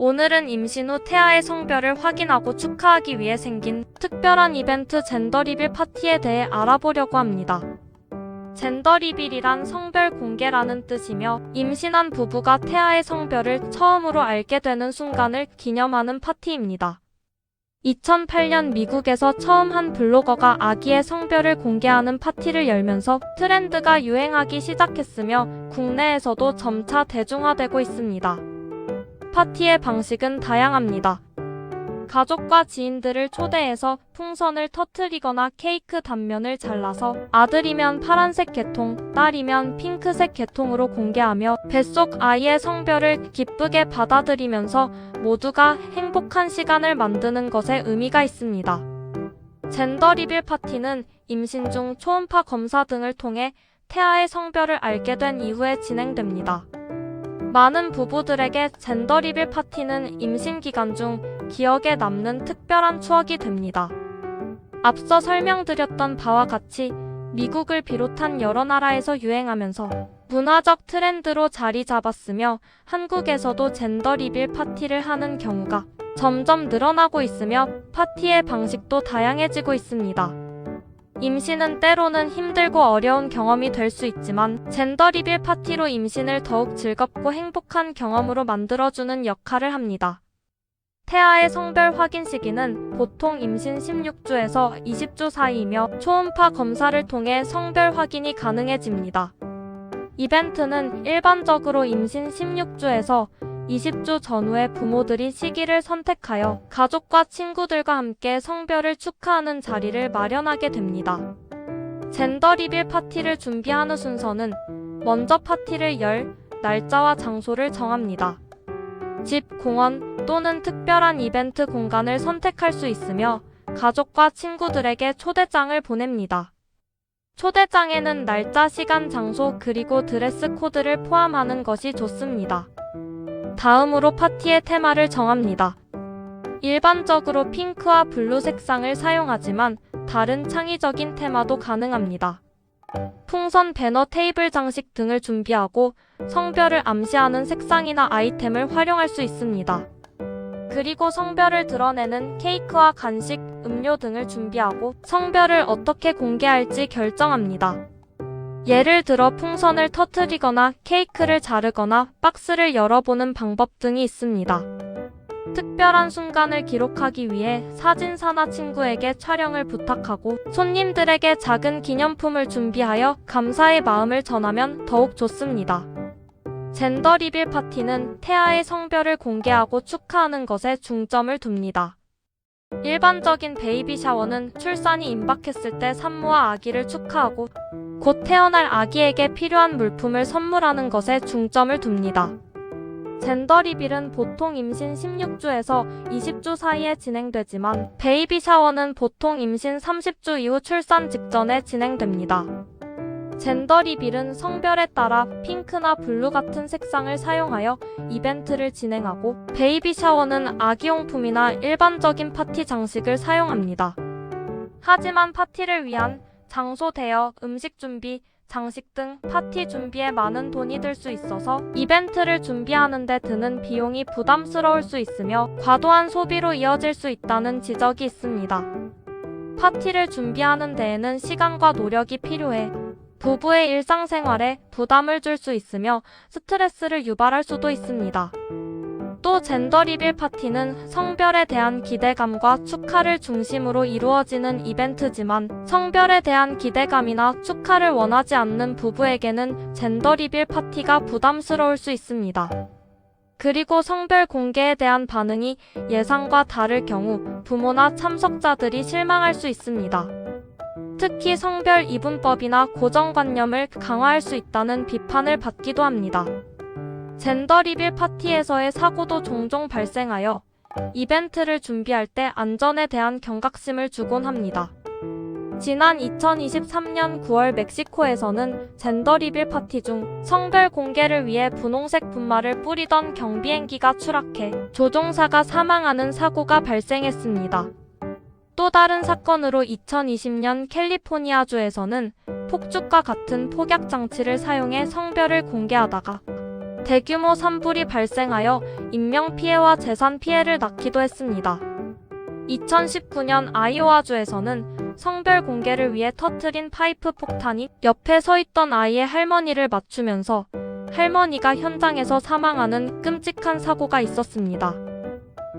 오늘은 임신 후 태아의 성별을 확인하고 축하하기 위해 생긴 특별한 이벤트 젠더 리빌 파티에 대해 알아보려고 합니다. 젠더 리빌이란 성별 공개라는 뜻이며 임신한 부부가 태아의 성별을 처음으로 알게 되는 순간을 기념하는 파티입니다. 2008년 미국에서 처음 한 블로거가 아기의 성별을 공개하는 파티를 열면서 트렌드가 유행하기 시작했으며 국내에서도 점차 대중화되고 있습니다. 파티의 방식은 다양합니다. 가족과 지인들을 초대해서 풍선을 터뜨리거나 케이크 단면을 잘라서 아들이면 파란색 계통, 딸이면 핑크색 계통으로 공개하며 뱃속 아이의 성별을 기쁘게 받아들이면서 모두가 행복한 시간을 만드는 것에 의미가 있습니다. 젠더 리빌 파티는 임신 중 초음파 검사 등을 통해 태아의 성별을 알게 된 이후에 진행됩니다. 많은 부부들에게 젠더 리빌 파티는 임신 기간 중 기억에 남는 특별한 추억이 됩니다. 앞서 설명드렸던 바와 같이 미국을 비롯한 여러 나라에서 유행하면서 문화적 트렌드로 자리 잡았으며 한국에서도 젠더 리빌 파티를 하는 경우가 점점 늘어나고 있으며 파티의 방식도 다양해지고 있습니다. 임신은 때로는 힘들고 어려운 경험이 될 수 있지만 젠더 리빌 파티로 임신을 더욱 즐겁고 행복한 경험으로 만들어주는 역할을 합니다. 태아의 성별 확인 시기는 보통 임신 16주에서 20주 사이이며 초음파 검사를 통해 성별 확인이 가능해집니다. 이벤트는 일반적으로 임신 16주에서 20주 전후에 부모들이 시기를 선택하여 가족과 친구들과 함께 성별을 축하하는 자리를 마련하게 됩니다. 젠더 리빌 파티를 준비하는 순서는 먼저 파티를 열 날짜와 장소를 정합니다. 집, 공원 또는 특별한 이벤트 공간을 선택할 수 있으며 가족과 친구들에게 초대장을 보냅니다. 초대장에는 날짜, 시간, 장소 그리고 드레스 코드를 포함하는 것이 좋습니다. 다음으로 파티의 테마를 정합니다. 일반적으로 핑크와 블루 색상을 사용하지만 다른 창의적인 테마도 가능합니다. 풍선, 배너, 테이블 장식 등을 준비하고 성별을 암시하는 색상이나 아이템을 활용할 수 있습니다. 그리고 성별을 드러내는 케이크와 간식, 음료 등을 준비하고 성별을 어떻게 공개할지 결정합니다. 예를 들어 풍선을 터뜨리거나 케이크를 자르거나 박스를 열어보는 방법 등이 있습니다. 특별한 순간을 기록하기 위해 사진사나 친구에게 촬영을 부탁하고 손님들에게 작은 기념품을 준비하여 감사의 마음을 전하면 더욱 좋습니다. 젠더 리빌 파티는 태아의 성별을 공개하고 축하하는 것에 중점을 둡니다. 일반적인 베이비 샤워는 출산이 임박했을 때 산모와 아기를 축하하고 곧 태어날 아기에게 필요한 물품을 선물하는 것에 중점을 둡니다. 젠더 리빌은 보통 임신 16주에서 20주 사이에 진행되지만 베이비 샤워는 보통 임신 30주 이후 출산 직전에 진행됩니다. 젠더 리빌은 성별에 따라 핑크나 블루 같은 색상을 사용하여 이벤트를 진행하고 베이비 샤워는 아기용품이나 일반적인 파티 장식을 사용합니다. 하지만 파티를 위한 장소 대여, 음식 준비, 장식 등 파티 준비에 많은 돈이 들 수 있어서 이벤트를 준비하는 데 드는 비용이 부담스러울 수 있으며 과도한 소비로 이어질 수 있다는 지적이 있습니다. 파티를 준비하는 데에는 시간과 노력이 필요해 부부의 일상생활에 부담을 줄 수 있으며 스트레스를 유발할 수도 있습니다. 또 젠더 리빌 파티는 성별에 대한 기대감과 축하를 중심으로 이루어지는 이벤트지만 성별에 대한 기대감이나 축하를 원하지 않는 부부에게는 젠더 리빌 파티가 부담스러울 수 있습니다. 그리고 성별 공개에 대한 반응이 예상과 다를 경우 부모나 참석자들이 실망할 수 있습니다. 특히 성별 이분법이나 고정관념을 강화할 수 있다는 비판을 받기도 합니다. 젠더 리빌 파티에서의 사고도 종종 발생하여 이벤트를 준비할 때 안전에 대한 경각심을 주곤 합니다. 지난 2023년 9월 멕시코에서는 젠더 리빌 파티 중 성별 공개를 위해 분홍색 분말을 뿌리던 경비행기가 추락해 조종사가 사망하는 사고가 발생했습니다. 또 다른 사건으로 2020년 캘리포니아주에서는 폭죽과 같은 폭약 장치를 사용해 성별을 공개하다가 대규모 산불이 발생하여 인명피해와 재산피해를 낳기도 했습니다. 2019년 아이오와주에서는 성별 공개를 위해 터트린 파이프 폭탄이 옆에 서 있던 아이의 할머니를 맞추면서 할머니가 현장에서 사망하는 끔찍한 사고가 있었습니다.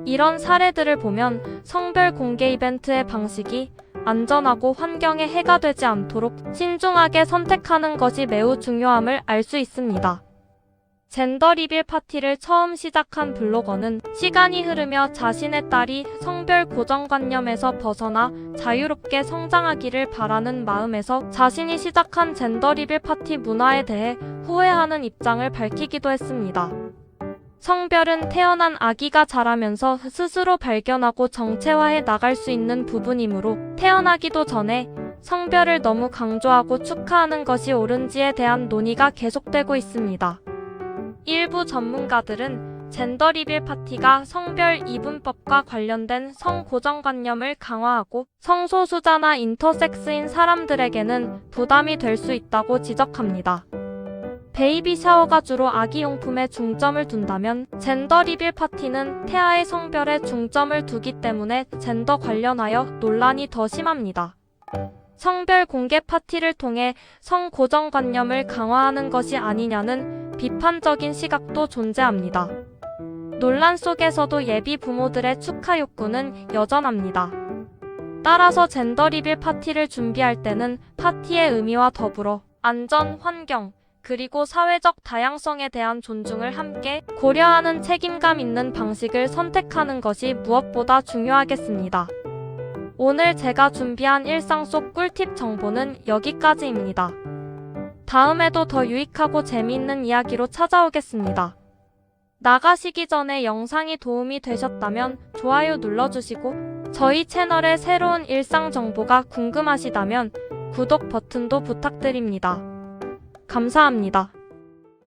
이런 사례들을 보면 성별 공개 이벤트의 방식이 안전하고 환경에 해가 되지 않도록 신중하게 선택하는 것이 매우 중요함을 알 수 있습니다. 젠더 리빌 파티를 처음 시작한 블로거는 시간이 흐르며 자신의 딸이 성별 고정관념에서 벗어나 자유롭게 성장하기를 바라는 마음에서 자신이 시작한 젠더 리빌 파티 문화에 대해 후회하는 입장을 밝히기도 했습니다. 성별은 태어난 아기가 자라면서 스스로 발견하고 정체화해 나갈 수 있는 부분이므로 태어나기도 전에 성별을 너무 강조하고 축하하는 것이 옳은지에 대한 논의가 계속되고 있습니다. 일부 전문가들은 젠더 리빌 파티가 성별 이분법과 관련된 성고정관념을 강화하고 성소수자나 인터섹스인 사람들에게는 부담이 될 수 있다고 지적합니다. 베이비 샤워가 주로 아기용품에 중점을 둔다면 젠더 리빌 파티는 태아의 성별에 중점을 두기 때문에 젠더 관련하여 논란이 더 심합니다. 성별 공개 파티를 통해 성고정관념을 강화하는 것이 아니냐는 비판적인 시각도 존재합니다. 논란 속에서도 예비 부모들의 축하 욕구는 여전합니다. 따라서 젠더 리빌 파티를 준비할 때는 파티의 의미와 더불어 안전, 환경, 그리고 사회적 다양성에 대한 존중을 함께 고려하는 책임감 있는 방식을 선택하는 것이 무엇보다 중요하겠습니다. 오늘 제가 준비한 일상 속 꿀팁 정보는 여기까지입니다. 다음에도 더 유익하고 재미있는 이야기로 찾아오겠습니다. 나가시기 전에 영상이 도움이 되셨다면 좋아요 눌러주시고 저희 채널의 새로운 일상 정보가 궁금하시다면 구독 버튼도 부탁드립니다. 감사합니다.